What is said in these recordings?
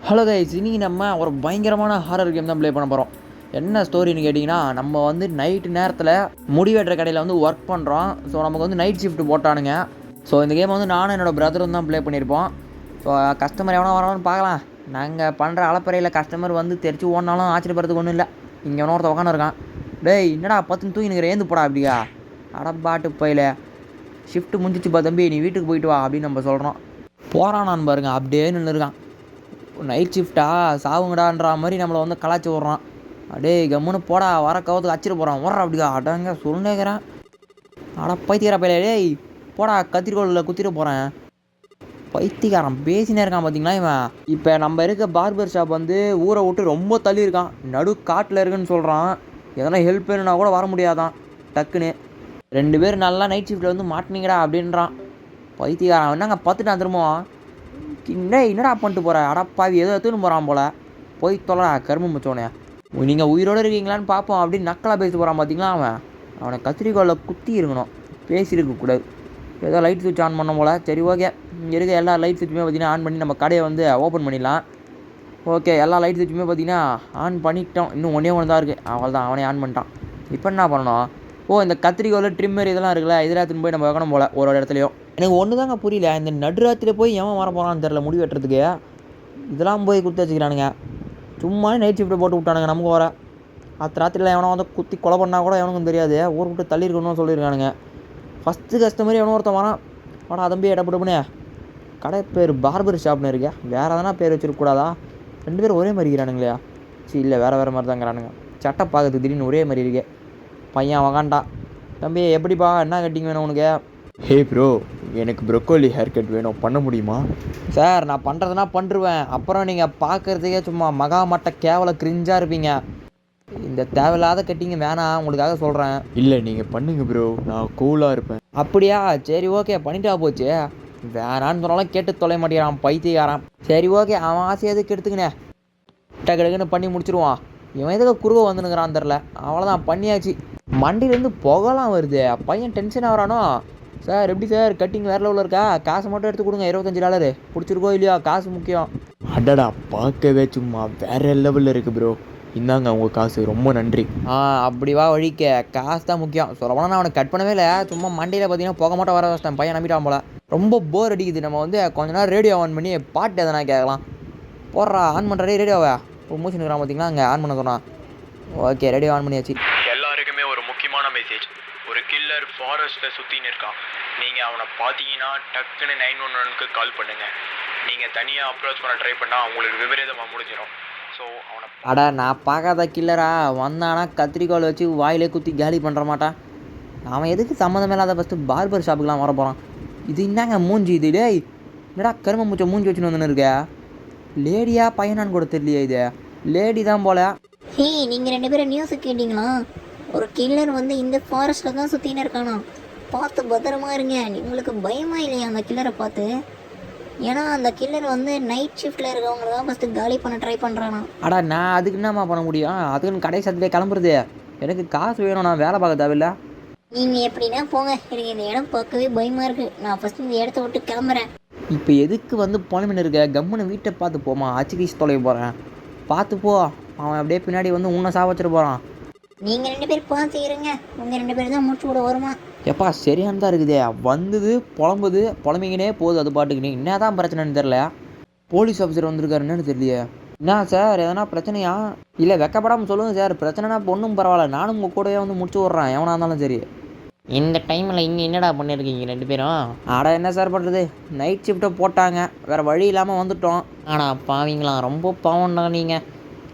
Hello guys, இன்னைக்கு நம்ம ஒரு பயங்கரமான ஹாரர் கேம் தான் ப்ளே பண்ண போகிறோம். என்ன ஸ்டோரின்னு கேட்டிங்கன்னா, நம்ம வந்து நைட்டு நேரத்தில் முடி வெட்டுற கடையில் வந்து ஒர்க் பண்ணுறோம். ஸோ நமக்கு வந்து நைட் ஷிஃப்ட் போட்டானுங்க. ஸோ இந்த கேம் வந்து நானும் என்னோடய பிரதரும் தான் ப்ளே பண்ணியிருப்போம். ஸோ கஸ்டமர் எவனோ வரணும்னு பார்க்கலாம். நாங்கள் பண்ணுற அலப்பறையில் கஸ்டமர் வந்து தெரிச்சு ஓடினாலும் ஆச்சரியப்படுறதுக்கு ஒன்றும் இல்லை. இங்கே ஒருத்தர் உட்காந்து இருக்கான். டேய், என்னடா 10 தூங்கினுக்கிற, ஏந்து போடா அப்படியா? அடப்பாட்டு பையில ஷிஃப்ட்டு முடிஞ்சிச்சுப்பா தம்பி, நீ வீட்டுக்கு போயிட்டு வா அப்படின்னு நம்ம சொல்கிறோம். போகிறான் நான் பாருங்க, அப்படியே நின்று இருக்கான். நைட் ஷிஃப்டா சாவுங்கடான்ற மாதிரி நம்மளை வந்து கலாச்சி விட்றான். அடே கம்முன்னு போடா, வர கவுத்துக்கு அச்சிட்டு போகிறான். ஓடுறா அப்படியா? அடங்க சொல்லுங்கிறேன். அட பைத்தியக்கார பையில, டேய் போடா, கத்திரிக்கோளில் குத்திட்டு போகிறேன். பைத்தியக்காரன் பேசினே இருக்கான் பார்த்தீங்களா இவன். இப்போ நம்ம இருக்க பார்பர் ஷாப் வந்து ஊரை விட்டு ரொம்ப தள்ளி இருக்கான், நடு காட்டில் இருக்குன்னு சொல்கிறான். எதனா ஹெல்ப் வேணும்னா கூட வர முடியாதான் டக்குன்னு. 2 பேர் நல்லா நைட் ஷிஃப்ட்டில் வந்து மாட்டினீங்கடா அப்படின்றான். பைத்தியக்காரன் என்னங்க பார்த்துட்டான் திரும்பவும். என்னடா பண்ணிட்டு போகிற? அடப்பாவி ஏதோ எடுத்துன்னு போகிறான் போல். போய் தொலைடா கரும்பு முச்சோனே. நீங்கள் உயிரோடு இருக்கீங்களான்னு பார்ப்போம் அப்படின்னு நக்கலாக பேசி போகிறான் பார்த்தீங்களா அவன். அவனை கத்திரிக்கோளில் குத்தி இருக்கணும், பேசியிருக்கக்கூடாது. ஏதோ லைட் சுவிட்ச் ஆன் பண்ண போல். சரி ஓகே, இங்கே இருக்க எல்லா லைட் சுவிட்சுமே பார்த்திங்கன்னா ஆன் பண்ணி நம்ம கடையை வந்து ஓப்பன் பண்ணிடலாம். ஓகே, எல்லா லைட் சுவிட்சுமே பார்த்திங்கன்னா ஆன் பண்ணிட்டோம். இன்னும் ஒன்றே ஒன்று தான் இருக்குது, அவள் தான் அவனே ஆன் பண்ணிட்டான். இப்போ என்ன பண்ணணும்? இந்த கத்திரிக்கோள் ட்ரிம்மர் இதெல்லாம் இருக்குல்ல, இதெல்லாம் எடுத்துன்னு போய் நம்ம வைக்கணும் போல் ஒரு இடத்துலையும். எனக்கு ஒன்று தாங்க புரியல, இந்த நடுராத்திரியில் போய் எவன் வர போகிறான்னு தெரில முடி வெட்டுறதுக்கு. இதெல்லாம் போய் குத்தி வச்சுக்கிறானுங்க. சும்மா நைட் ஷிஃப்ட்டை போட்டு விட்டானுங்க நமக்கு வர. அத்த ராத்திரியில் எவனோ வந்து குத்தி கொலை பண்ணால் கூட எவனுக்கும் தெரியாது, ஊர் விட்டு தள்ளி இருக்கணும்னு சொல்லியிருக்கானுங்க. ஃபஸ்ட்டு கஸ்டமர் எவனோ ஒருத்தன் வரான். வாடா தம்பி இடப்படுப்புனே. கடை பேர் பார்பர் ஷாப்னு இருக்கே, வேறு எதனா பேர் வச்சுருக்கூடாதா? 2 பேரும் ஒரே மாதிரி இருக்கிறானுங்களா? சரி இல்லை, வேறு மாதிரி தாங்கிறானுங்க. சட்டை பார்க்கறதுக்கு திடீர்னு ஒரே மாதிரி இருக்கே. பையன் வகாண்டா. தம்பி எப்படிப்பா, என்ன கட்டிங் வேணும் உனக்கு? ஹே ப்ரோ, எனக்கு ப்ரொக்கோலி ஹேர் கட் வேணும், பண்ண முடியுமா? சார் நான் பண்ணுறதுனா பண்ணுருவேன். அப்புறம் நீங்கள் பார்க்குறதுக்கே சும்மா மகா மட்ட கேவல கிரிஞ்சாக இருப்பீங்க. இந்த தேவையில்லாத கட்டிங்க வேணாம், உங்களுக்காக சொல்கிறேன். இல்லை நீங்கள் பண்ணுங்க ப்ரோ, நான் கூலாக இருப்பேன். அப்படியா? சரி ஓகே, பண்ணிட்டா போச்சு. வேணான்னு சொன்னாலும் கேட்டு தொலை மாட்டேங்கிறான் பைத்தியக்காரன். சரி ஓகே, அவன் ஆசை எதுக்கு எடுத்துக்கினே, டக்குன்னு பண்ணி முடிச்சிருவான். இவன் எதுக்கு குறுக வந்துனுங்கிறான் தெரில. அவ்வளோதான், பண்ணியாச்சு. மண்டிலேருந்து புகலாம் வருது. பையன் டென்ஷன் ஆகிறானோ. சார் எப்படி சார் கட்டிங் வேறு லெவலில் இருக்கா? காசு மட்டும் எடுத்து கொடுங்க, $25. பிடிச்சிருக்கோ இல்லையா, காசு முக்கியம். அடடா, பார்க்கவே சும்மா வேறு லெவலில் இருக்குது ப்ரோ. இந்தாங்க உங்கள் காசு, ரொம்ப நன்றி. அப்படி வா வழிக்க, காசு தான் முக்கியம். சொல்லப்போனால் நான் அவனை கட் பண்ணவே இல்லை, சும்மா மண்டியில் பார்த்தீங்கன்னா போக மாட்டோம் வர வச்சிட்டேன். பையன் நம்பிட்டான் போல. ரொம்ப போர் அடிக்குது. நம்ம வந்து கொஞ்ச நேரம் ரேடியோ ஆன் பண்ணி பாட்டு எதனா கேட்கலாம். போடுறா, ஆன் பண்ணுறே ரேடியோவை. மூச்சு நிற்கிறான் பார்த்தீங்களா, அங்கே ஆன் பண்ண சொன்னான். ஓகே, ரேடியோ ஆன் பண்ணியாச்சு. எல்லாருக்குமே ஒரு முக்கியமான மெசேஜ். ஒரு கில்லர் ஃபாரஸ்ட்டில் சுற்றின்னு இருக்கான். நீங்கள் அவனை பார்த்தீங்கன்னா டக்குன்னு 911க்கு கால் பண்ணுங்கள். நீங்கள் தனியாக அப்ரோச் பண்ண ட்ரை பண்ணால் அவங்களுக்கு விபரீதமாக முடிஞ்சிடும். ஸோ அவனை நான் பார்க்காத கில்லரா வந்தானா கத்திரிக்கோள் வச்சு வாயிலே குத்தி காலி பண்ணுற மாட்டான். அவன் எதுக்கு சம்மந்தம் இல்லாத ஃபஸ்ட்டு பார்பர் ஷாப்புக்கெலாம் வர போகிறான். இது என்னங்க மூஞ்சி இது? டேய் என்னடா கரும மூச்சை மூஞ்சி வச்சுன்னு வந்துன்னு இருக்க? லேடியா பையனான்னு கூட தெரியலையே. இது லேடி தான் போல. ஹே, நீங்கள் 2 பேரும் நியூஸு கேட்டிங்களா? ஒரு கில்லர் வந்து இந்த ஃபாரஸ்ட்டில் தான் சுற்றின்னு இருக்கானா. பார்த்து பத்திரமா இருங்க. உங்களுக்கு பயமாக இல்லையா அந்த கில்லரை பார்த்து? ஏன்னா அந்த கில்லர் வந்து நைட் ஷிஃப்ட்டில் இருக்கவங்க தான் ஃபஸ்ட்டு காலி பண்ண ட்ரை பண்ணுறானா. நான் அதுக்கு என்னம்மா பண்ண முடியும்? அதுக்குன்னு கடை சத்திலே கிளம்புறது. எனக்கு காசு வேணும், நான் வேலை பார்க்க தேவையில்ல. நீங்கள் எப்படின்னா போங்க, எனக்கு இந்த இடம் பார்க்கவே பயமாக இருக்குது. நான் ஃபஸ்ட்டு இந்த இடத்த விட்டு கிளம்புறேன். இப்போ எதுக்கு வந்து புலம்பின்னு இருக்க? கம்முன்னு வீட்டை பார்த்து போமா, அச்சுக்கீஸ் தொலைய போகிறேன். பார்த்து போ, அவன் அப்படியே பின்னாடி வந்து உன்னை சாவச்சிட்டு போகிறான். நீங்கள் 2 பேர் பார்த்து இருங்க, உங்கள் 2 பேர் தான் மூச்சு விட வருமா? எப்பா சரியான தான் இருக்குதே. வந்தது புலம்பிங்கனே போகுது அது பாட்டுக்கு. நீ என்ன தான் பிரச்சனைன்னு தெரில. போலீஸ் ஆஃபீஸர் வந்திருக்காருன்னு தெரியலையே. என்ன சார், எதனா பிரச்சனையா? இல்லை வெக்கப்படாமல் சொல்லுங்கள் சார். பிரச்சனைனா பொண்ணும் பரவாயில்ல, நானும் உங்கள் கூடவே வந்து முடிச்சு விட்றேன், எவனாக இருந்தாலும் சரி. இந்த டைமில் இங்கே என்னடா பண்ணியிருக்கீங்க 2 பேரும்? என்ன சார் பண்ணுறது, நைட் ஷிஃப்ட்டை போட்டாங்க, வேறு வழி இல்லாமல் வந்துட்டோம். ஆனால் பாவீங்களாம், ரொம்ப பாவம்டா நீங்கள்.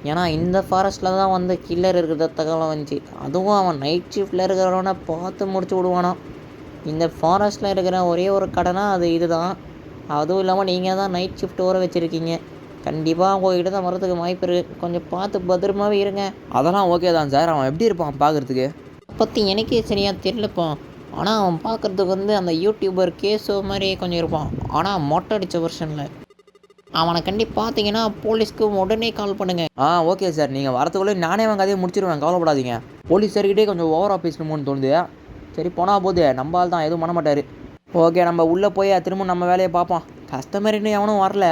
ஏன்னா இந்த ஃபாரஸ்ட்டில் தான் வந்து கில்லர் இருக்கிறத தகவலை வந்துச்சு. அதுவும் அவன் நைட் ஷிஃப்ட்டில் இருக்கிறவனை பார்த்து முடிச்சு விடுவானோ. இந்த ஃபாரஸ்ட்டில் இருக்கிற ஒரே ஒரு கடைனா அது இது தான். அதுவும் இல்லாமல் நீங்கள் தான் நைட் ஷிஃப்ட் ஓர வச்சுருக்கீங்க. கண்டிப்பாக உங்கள்கிட்ட தான் வரதுக்கு வாய்ப்பு இருக்குது. கொஞ்சம் பார்த்து பத்திரமாவே இருங்க. அதெல்லாம் ஓகே தான் சார். அவன் எப்படி இருப்பான் பார்க்குறதுக்கு? பற்றி எனக்கே சரியாக தெரியலப்பா. ஆனால் அவன் பார்க்குறதுக்கு வந்து அந்த யூடியூபர் கேஸோ மாதிரி கொஞ்சம் இருப்பான். ஆனால் மொட்டை அடித்த வெர்ஷனில். அவனை பார்த்தீங்கன்னா போலீஸ்க்கு உடனே கால் பண்ணுங்கள். ஓகே சார், நீங்கள் வரத்துக்குள்ளே நானே அவன் கதையை முடிச்சிடுவேன், கவலைப்படாதீங்க. போலீஸ் சார்கிட்டே கொஞ்சம் ஓவராக பேசணுமோன்னு தோணுது. சரி போனால் போது, நம்ம ஆள் தான் எதுவும் பண்ண மாட்டார். ஓகே, நம்ம உள்ளே போய் திரும்ப நம்ம வேலையை பார்ப்போம். கஸ்டமர் இன்னும் எவனும் வரல.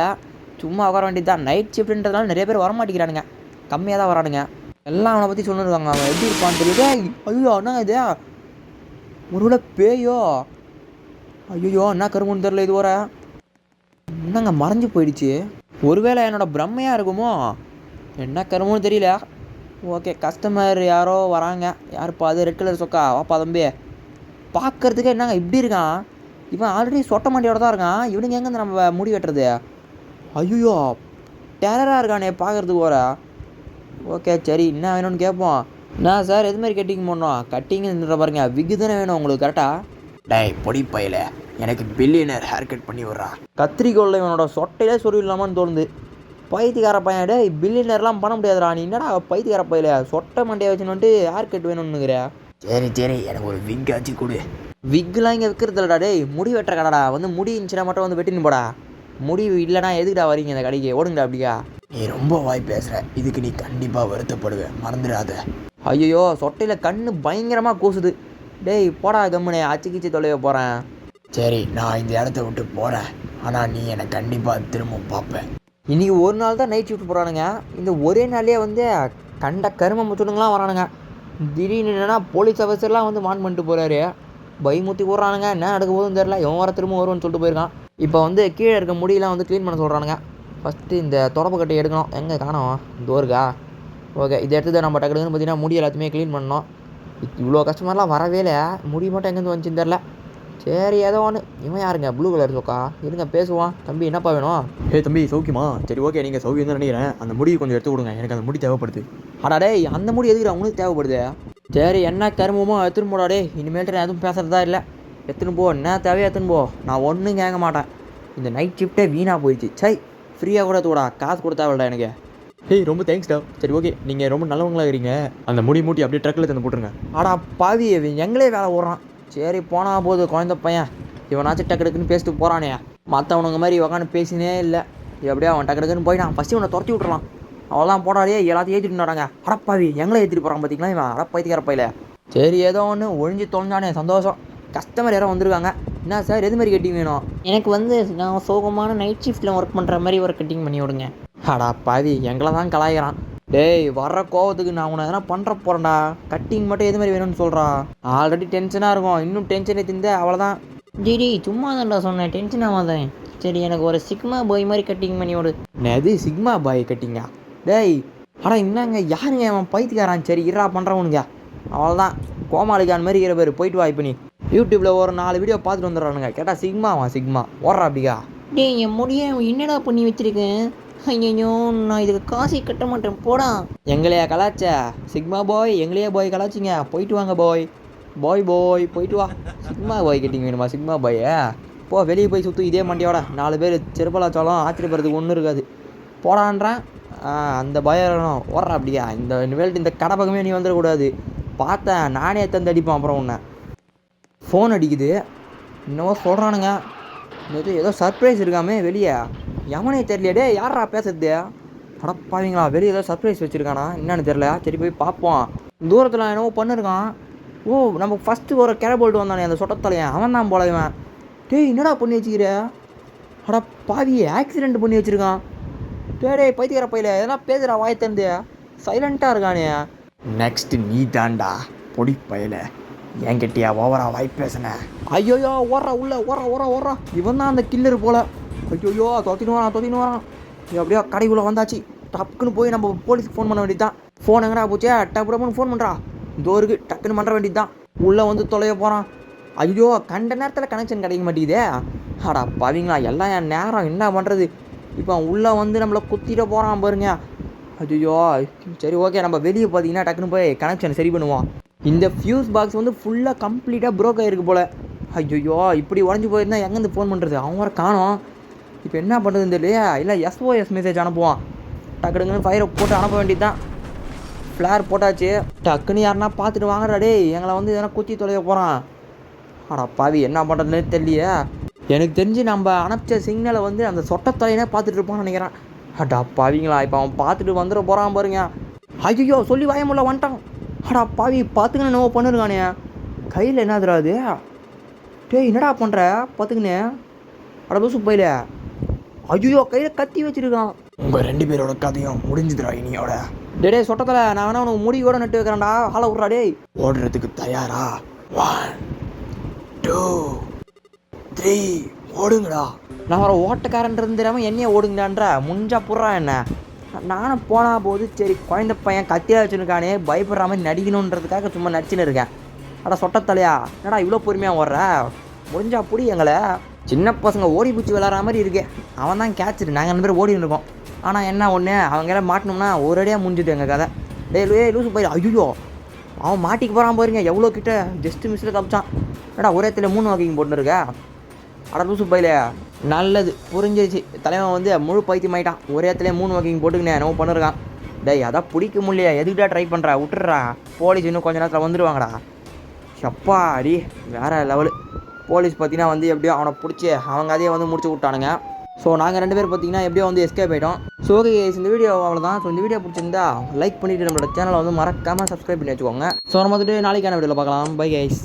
சும்மா உட்கார வேண்டியது தான். நைட் ஷிஃப்ட்ன்றதுனால நிறைய பேர் வரமாட்டேங்கிறானுங்க, கம்மியாக தான் வரானுங்க. எல்லாம் அவனை பற்றி சொல்லிருக்காங்க, அவன் எப்படி இருப்பான்னு தெரியல. ஐயோ என்ன இது, ஒருவேளை பேயோ? ஐயோ என்ன கருமுன்னு தெரில, இது வர என்னங்க மறைஞ்சு போயிடுச்சு. ஒருவேளை என்னோட பிரம்மையாக இருக்குமோ, என்ன கருமுன்னு தெரியல. ஓகே, கஸ்டமர் யாரோ வராங்க. யாருப்பா அது? ரெட் கலர் சொக்கா, வாப்பா தம்பி. பார்க்கறதுக்கு என்னங்க இப்படி இருக்கான்? இவன் ஆல்ரெடி சொட்ட மாட்டியோட தான் இருக்கான். இவனுங்க எங்கேருந்து நம்ம முடி வெட்டுறது? ஐயோ டெரராக இருக்கானே பார்க்குறதுக்கு வர. ஓகே சரி, என்ன வேணும்னு கேட்போம். நான் சார் எது மாதிரி கட்டிங் பண்ணோம்? கட்டிங்குன்ற பாருங்க, விக்கு தானே வேணும் உங்களுக்கு கரெக்டாக? டேய் பொடி பையில, எனக்கு பில்லியனர் ஹேர் கட் பண்ணி விட்றா. கத்திரிக்கோளில் இவனோட சொட்டையிலே சொல்லிடலாமான்னு தோணுது. பைத்தியக்கார பையன், டே பில்லியனர்லாம் பண்ண முடியாதுடா. நீ என்னடா பைத்தியக்கார பையில சொட்டை மண்டையை வச்சுன்னு வந்துட்டு ஹேர் கட் வேணும்னுங்கிற? சரி எனக்கு ஒரு விக் ஆச்சு கொடு. விக்லாம் இங்கே விற்கிறதில்லடா. டேய் முடி வெட்டுற கடைடா. வந்து முடி இருந்துச்சுன்னா மட்டும் வந்து வெட்டின்னு போடா. முடி இல்லைனா எதுக்குடா வரீங்க இந்த கடைக்கு? ஓடுங்கடா அப்படியா. நீ ரொம்ப வாய் பேசுகிற, இதுக்கு நீ கண்டிப்பாக வருத்தப்படுவேன், மறந்துடாத. ஐயோ சொட்டையில் கண்ணு பயங்கரமாக கூசுது. டேய் போடா கம்முனே, அச்சுக்கிச்சு தொலைய போகிறேன். சரி நான் இந்த இடத்த விட்டு போகிறேன், ஆனால் நீ என்னை கண்டிப்பாக திரும்ப பார்ப்பேன். இன்றைக்கி ஒரு நாள் தான் நைட் ஷிஃப்ட் போகிறானுங்க. இந்த ஒரே நாள்லேயே வந்து கண்ட கரும முச்சுடுங்களாம் வரானுங்க. திடீர்னு என்னென்னா போலீஸ் ஆஃபீஸர்லாம் வந்து வான் பண்ணிட்டு போகிறாரு. பயமுத்தி போடுறானுங்க, என்ன நடக்க போதுன்னு தெரில. இவன் வர திரும்ப வருவான்னு சொல்லிட்டு போயிருக்கான். இப்போ வந்து கீழே இருக்க முடியெல்லாம் வந்து க்ளீன் பண்ண சொல்கிறானுங்க. ஃபஸ்ட்டு இந்த தொடப்பு கட்டை எடுக்கணும். எங்கே காணோம்? தோருக்கா? ஓகே, இதை எடுத்து நம்ம டக்குன்னு பார்த்தீங்கன்னா முடி எல்லாத்தையுமே க்ளீன் பண்ணோம். இவ்வளோ கஸ்டமர்லாம் வரவே இல்லை. முடி மட்டும் எங்கேருந்து வந்துச்சுன்னு தெரில. சரி ஏதோ ஒன்று. இவன் யாருங்க? ப்ளூ கலர் சொக்கா. இருங்க பேசுவான். தம்பி என்னப்பா வேணும்? தம்பி சௌக்கியமா? சரி ஓகே, நீங்கள் சௌக்கியம் தான் நினைக்கிறேன். அந்த முடி கொஞ்சம் எடுத்து கொடுங்க, எனக்கு அந்த முடி தேவைப்படுது. அடாடே அந்த முடி எதுக்குடா உனக்கு தேவைப்படுது? சரி என்ன கருமமோ எடுத்துன்னு போடாடே. இனிமேல்ட்டு நான் எதுவும் பேசுகிறதா இல்லை. எடுத்துன்னு போ, என்ன தேவையோ எடுத்துன்னு போ. நான் ஒன்றும் கேட்க மாட்டேன். இந்த நைட் ஷிஃப்ட்டே வீணாக போயிடுச்சு. சை, ஃப்ரீயாக கூட தூடா, காசு கொடுத்தாவில்லடா எனக்கு. ரொம்ப தேங்க்ஸ்டா. சரி ஓகே, நீங்கள் ரொம்ப நல்லவங்களா இருக்கிறீங்க. அந்த முடி மூட்டி அப்படியே ட்ரக்கில் தந்து போட்டுருங்க. ஆடா பாவி, எங்களே வேலை ஓடுறான். சரி போனா போகுது குழந்த பையன். இவனாச்சும் டக்குன்னு பேசிட்டு போகிறானே. மற்றவனுங்க மாதிரி உக்காந்து பேசினே இல்லை. எப்படியா அவன் டக்குன்னு போயிட்டான். ஃபஸ்ட்டு இவனை துரத்தி விட்றலாம். அவள்தான் போடாதே, எல்லாத்தையும் ஏற்றிட்டு வராங்க. அடப்பாவி எங்களே ஏற்றிட்டு போகிறான் பார்த்தீங்களா இவன்? அடப்பாய்த்திக்கிற பையில. சரி ஏதோ ஒன்று ஒழிஞ்சு தொலைஞ்சானே, சந்தோஷம். கஸ்டமர் யாரோ வந்திருக்காங்க. என்ன சார் எது மாதிரி கட்டிங் வேணும்? எனக்கு வந்து நான் சோகமான நைட் ஷிஃப்ட்டில் ஒர்க் பண்ணுற மாதிரி ஒரு கட்டிங் பண்ணி விடுங்க. அடா பாவி எங்களை தான் கலாய்கிறான். டேய் வர்ற கோவத்துக்கு நான் உன்னை எதனா பண்ணுற போகிறேன்டா. கட்டிங் மட்டும் எது மாதிரி வேணும்னு சொல்கிறா. ஆல்ரெடி டென்ஷனாக இருக்கும், இன்னும் டென்ஷனை திந்த அவ்வளோதான். ஜிடி சும்மா தான்டா சொன்னேன், டென்ஷன் ஆகாதேன். சரி எனக்கு ஒரு சிக்மா பாய் மாதிரி கட்டிங் பண்ணி விடு. எது சிக்மா பாய் கட்டிங்க? டேய் அடா என்னங்க யாருங்க அவன் பைத்தியக்காரான். சரி இரா பண்ணுறவனுங்க. அவ்வளோதான், கோமாளிக்கான் மாதிரி இருக்கிற பேர். போயிட்டு வா. இப்போ நீ யூடியூப்பில் ஒரு 4 வீடியோ பார்த்துட்டு வந்துடுறானுங்க. கேட்டால் சிக்மாவான் சிக்மா ஓடுறா அப்படியா. டேய் என் முடிய என்னடா பண்ணி வச்சிருக்கேன்? ஐயோ நான் இதுக்கு காசை கட்ட மாட்டேன் போடா. எங்களையா கலாச்ச? சிக்மா பாய் எங்களையே பாய் கலாச்சிங்க. போயிட்டு வாங்க பாய். பாய் பாய் போயிட்டு வா. சிக்மா பாய் கட்டிங்க வேணுமா? சிக்மா பாயை போ, வெளியே போய் சுற்று இதே மண்டியோட. 4 பேர் செருப்பலாச்சாலும் ஆச்சரியப்படுறதுக்கு ஒன்றும் இருக்காது. போடான்றான். அந்த பயம் ஓடுறா அப்படியா. இந்த வேல்ட்டு இந்த கடை பக்கமே நீ வந்துடக்கூடாது. பார்த்தேன் நானே தந்து அடிப்பேன். அப்புறம் உன்னை ஃபோன் அடிக்குது. இன்னமோ சொல்கிறானுங்க ஏதோ சர்ப்ரைஸ் இருக்காமே வெளியே. எவனே தெரியலையே. டே யாரா பேசுறது? அடப்பாவீங்களா, வெளியே ஏதோ சர்ப்ரைஸ் வச்சுருக்கானா என்னன்னு தெரில. சரி போய் பார்ப்போம். தூரத்தில் என்னவோ பண்ணிருக்கான். ஓ நமக்கு ஃபஸ்ட்டு ஒரு கேரபோல்ட்டு வந்தானே அந்த சொட்டத்தலையன், அவன் தான் போல இவன். டேய் என்னடா பண்ணி வச்சுக்கிற? அடப்பாவி ஆக்சிடெண்ட் பண்ணி வச்சுருக்கான். டே பைத்தியக்கார பையில எதனா பேசுகிறா வாய் தந்து. சைலண்ட்டாக இருக்கானே. நெக்ஸ்ட் நீ தாண்டா பொடி பையில. என்கிட்டயா ஓவரா வாய் பேசுனேன்? ஐயோயோ ஓடுறா உள்ள ஓடுறா. இவன் தான் அந்த கில்லர் போல. ஐயோயோ தொத்தின்னு வரான். அப்படியே கடைக்குள்ளே வந்தாச்சு. டக்குன்னு போய் நம்ம போலீஸுக்கு ஃபோன் பண்ண வேண்டியது தான். ஃபோன் எங்கடா போச்சே? டப்புன்னு ஃபோன் பண்ணுறா. டோருக்கு டக்குன்னு பண்ணுற வேண்டியது தான். உள்ளே வந்து தொலைய போகிறான். ஐயோ கண்ட நேரத்தில் கனெக்ஷன் கிடைக்க மாட்டேங்குதே. அடா பாவீங்களா, எல்லாம் என் நேரம் என்ன பண்ணுறது. இப்போ உள்ளே வந்து நம்மளை குத்திட போகிறான் பாருங்க. ஐயோ சரி ஓகே, நம்ம வெளியே பார்த்தீங்கன்னா டக்குன்னு போய் கனெக்ஷன் சரி பண்ணுவோம். இந்த ஃபியூஸ் பாக்ஸ் வந்து ஃபுல்லாக கம்ப்ளீட்டாக ப்ரோக் ஆகிருக்கு போல். ஐயோ இப்படி உடஞ்சி போயிருந்தா எங்கேருந்து ஃபோன் பண்ணுறது? அவங்க வர காணோம். இப்போ என்ன பண்ணுறதுன்னு தெரியலையா. இல்லை SOS மெசேஜ் அனுப்புவோம். டக்குன்னு ஃபயரை போட்டு அனுப்ப வேண்டியது தான். ஃப்ளேர் போட்டாச்சு. டக்குன்னு யாருன்னா பார்த்துட்டு வாங்கடா. டே எங்களை வந்து எதனா குத்தி தொலைய போகிறான். அடா பாவி என்ன பண்ணுறதுன்னு தெரியலையே. எனக்கு தெரிஞ்சு நம்ம அனுப்பிச்ச சிக்னலை வந்து அந்த சொட்டத்தலையினே பார்த்துட்டு இருப்பான்னு நினைக்கிறேன். அடா பாவிங்களா, இப்போ அவன் பார்த்துட்டு வந்துட போகிறான் பாருங்க. ஐயோ சொல்லி வாயமுள்ள வந்துட்டான். அடா பாவி பார்த்துக்கின்னு என்னவோ பண்ணிருக்கானே. கையில் என்னதுடா அது? டேய் என்னடா பண்ணுற பார்த்துக்கின்னு? அட பசு போயில. ஐயோ கையில் கத்தி வச்சிருக்கான். உங்கள் 2 பேரோட கதையும் முடிஞ்சுதுடா இனியோட. டே சொட்டத்தில் நான் வேணா உனக்கு முடி கூட நட்டு வைக்கிறேன்டா. ஆளை விட்றா டேய். ஓடுறதுக்கு தயாரா? 1 2 3 ஓடுங்கடா. நான் வர ஓட்டக்காரன் தெரியாமல் என்னையே ஓடுங்கடான்ற முஞ்சா புடுறா என்ன. நானும் போனா போது சரி குழந்த பையன் கத்தியாக வச்சுருக்கானே பயப்படுற மாதிரி நடிக்கணுன்றதுக்காக சும்மா நடிச்சுன்னு இருக்கேன். அடா சொட்டத்தலையா என்னடா இவ்வளோ பொறுமையாக ஓடுற, முடிஞ்சா புடி எங்களை. சின்ன பசங்க ஓடி பிடிச்சி விளாட்ற மாதிரி இருக்கே. அவன் தான் கேட்சிட்டு நாங்கள் 2 பேரும் ஓடின்னு இருக்கோம். ஆனால் என்ன ஒன்று அவங்க எல்லாம் மாட்டினோம்னா ஒரேடியாக முடிஞ்சுது எங்கள் கதை. லூசு போய் ஐயோ அவன் மாட்டிக்கு போகிறான் பாருங்க, எவ்வளோ கிட்ட ஜஸ்ட்டு மிஸ்ஸில் தப்பிச்சான். ஏடா ஒரே இடத்துல 3 வாக்கிங் போட்டுருக்க. அட லூசு பையில நல்லது புரிஞ்சிருச்சு. தலைவன் வந்து முழு பைத்தியம் ஆயிட்டான். ஒரே இடத்துல 3 வாக்கிங் போட்டுக்கினே என்னவோ பண்ணிருக்கான். டேய் அதான் பிடிக்க முடியல, எதுக்கிட்டா ட்ரை பண்ணுறா, விட்டுறா. போலீஸ் இன்னும் கொஞ்ச நேரத்தில் வந்துடுவாங்கடா. சப்பா அடி வேறு லெவலு. போலீஸ் பார்த்தீங்கன்னா வந்து எப்படியோ அவனை பிடிச்சி அவங்க அதையே வந்து முடிச்சு விட்டானுங்க. ஸோ நாங்கள் 2 பேர் பார்த்தீங்கன்னா எப்படியோ வந்து எஸ்கேப் ஆகிட்டோம். ஸோ ஓகே இந்த வீடியோ அவ்வளோதான். ஸோ இந்த வீடியோ பிடிச்சிருந்தா லைக் பண்ணிவிட்டு நம்மளோட சேனலை வந்து மறக்காமல் சப்ஸ்கிரைப் பண்ணி வச்சுக்கோங்க. ஸோ நம்ம வந்துட்டு நாளைக்கான வீடியோவில் பார்க்கலாம். Bye guys.